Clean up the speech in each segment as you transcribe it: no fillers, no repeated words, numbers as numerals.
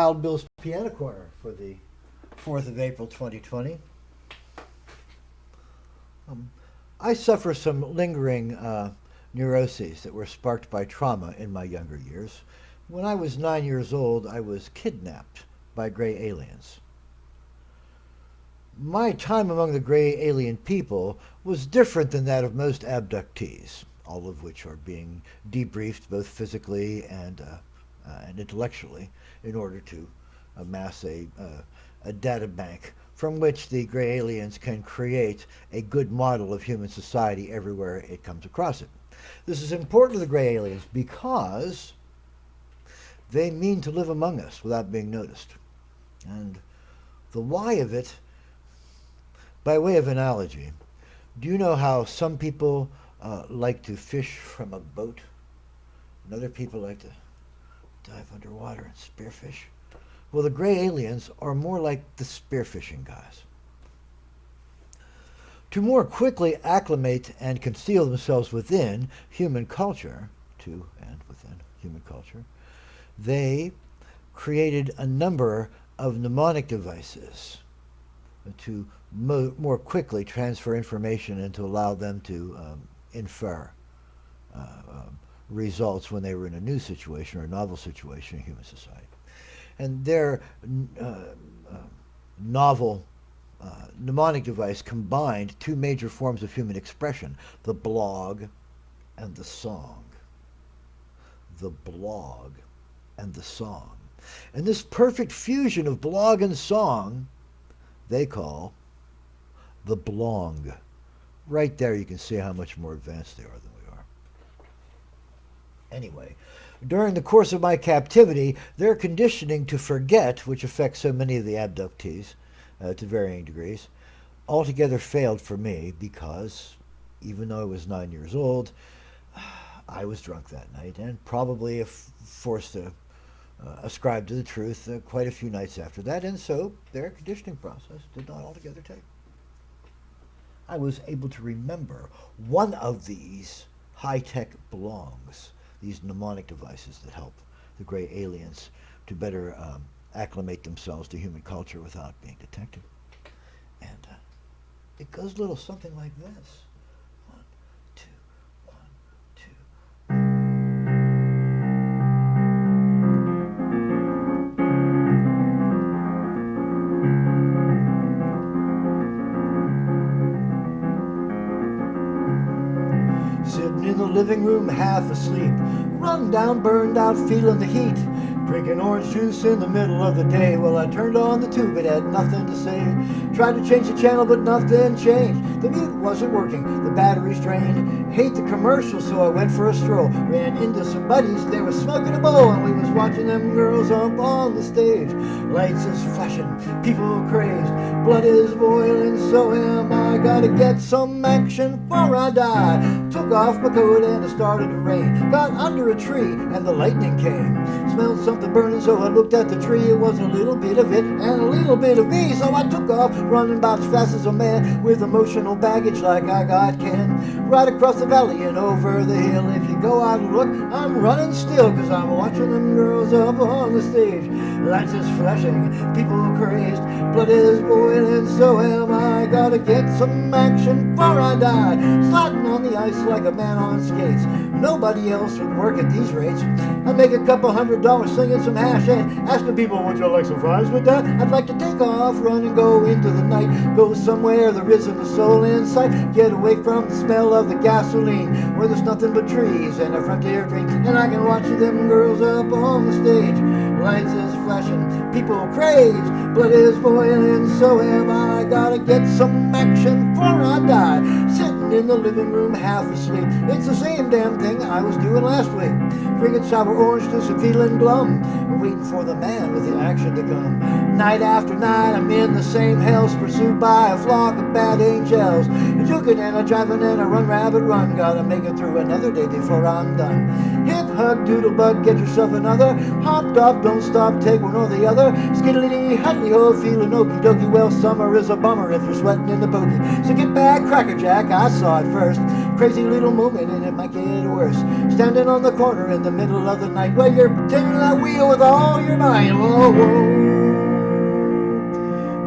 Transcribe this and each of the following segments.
Wild Bill's Piano Corner for the 4th of April 2020. I suffer some lingering neuroses that were sparked by trauma in my younger years. When I was 9 years old, I was kidnapped by gray aliens. My time among the gray alien people was different than that of most abductees, all of which are being debriefed both physically and intellectually in order to amass a data bank from which the gray aliens can create a good model of human society everywhere it comes across it. This is important to the gray aliens because they mean to live among us without being noticed. And the why of it, by way of analogy, do you know how some people like to fish from a boat and other people like to dive underwater and spearfish? Well, the gray aliens are more like the spearfishing guys. To more quickly acclimate and conceal themselves within human culture, they created a number of mnemonic devices to more quickly transfer information and to allow them to infer results when they were in a new situation or a novel situation in human society. And their novel mnemonic device combined two major forms of human expression, the blog and the song. The blog and the song. And this perfect fusion of blog and song they call the blong. Right there you can see how much more advanced they are than we are. Anyway, during the course of my captivity, their conditioning to forget, which affects so many of the abductees to varying degrees, altogether failed for me because, even though I was 9 years old, I was drunk that night and probably forced to ascribe to the truth quite a few nights after that, and so their conditioning process did not altogether take. I was able to remember one of these high-tech belongs, these mnemonic devices that help the gray aliens to better acclimate themselves to human culture without being detected. And it goes a little something like this. 1, 2, 1, 2. Sitting in the living room half asleep, run down, burned out, feeling the heat, drinking orange juice in the middle of the day. Well, I turned on the tube, it had nothing to say. Tried to change the channel, but nothing changed. The mute wasn't working, the battery's drained. Hate the commercial, so I went for a stroll. Ran into some buddies, they were smoking a bowl, and we was watching them girls up on the stage. Lights is flashing, people crazed, blood is boiling, so am I. Gotta get some action before I die. Took off my coat and it started to rain. Got under a tree and the lightning came. Smelled something burning, so I looked at the tree. It was a little bit of it and a little bit of me. So I took off, running about as fast as a man, with emotional baggage like I got Ken. Right across the valley and over the hill. If you go out and look, I'm running still, cause I'm watching them girls up on the stage. Lights is flashing, people crazed, blood is boiling, so am I. Gotta get some action before I die. Sliding on the ice like a man on skates. Nobody else would work at these rates. I'd make a couple $100 slinging some hash and asking people, would you like some fries with that? I'd like to take off, run and go into the night. Go somewhere there isn't a soul in sight. Get away from the smell of the gasoline, where there's nothing but trees and a frontier dream. And I can watch them girls up on the stage. Lights is flashing, people crazed, blood is boiling, so am I. Gotta get some action before I die. Sitting in the living room half asleep. It's the same damn thing I was doing last week. Drinking sour orange juice and feeling glum, waiting for the man with the action to come. Night after night I'm in the same hells, pursued by a flock of bad angels. A juking and a driving and a run rabbit run. Gotta make it through another day before I'm done. Hip, hug, doodle bug, get yourself another. Hopped off, don't stop, take one or the other. Skiddly, huddly ho, feeling okie dokie. Well, summer is a bummer if you're sweating in the pokey. So get back, Crackerjack, I saw it first. Crazy little moment and it might get worse. Standing on the corner in the middle of the night while you're turning that wheel with all your might. Whoa, whoa.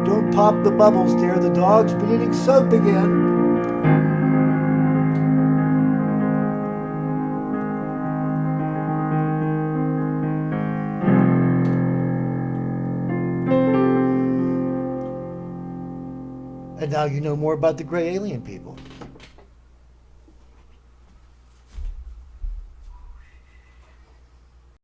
Don't pop the bubbles, dear, the dog's been eating soap again. And now you know more about the gray alien people.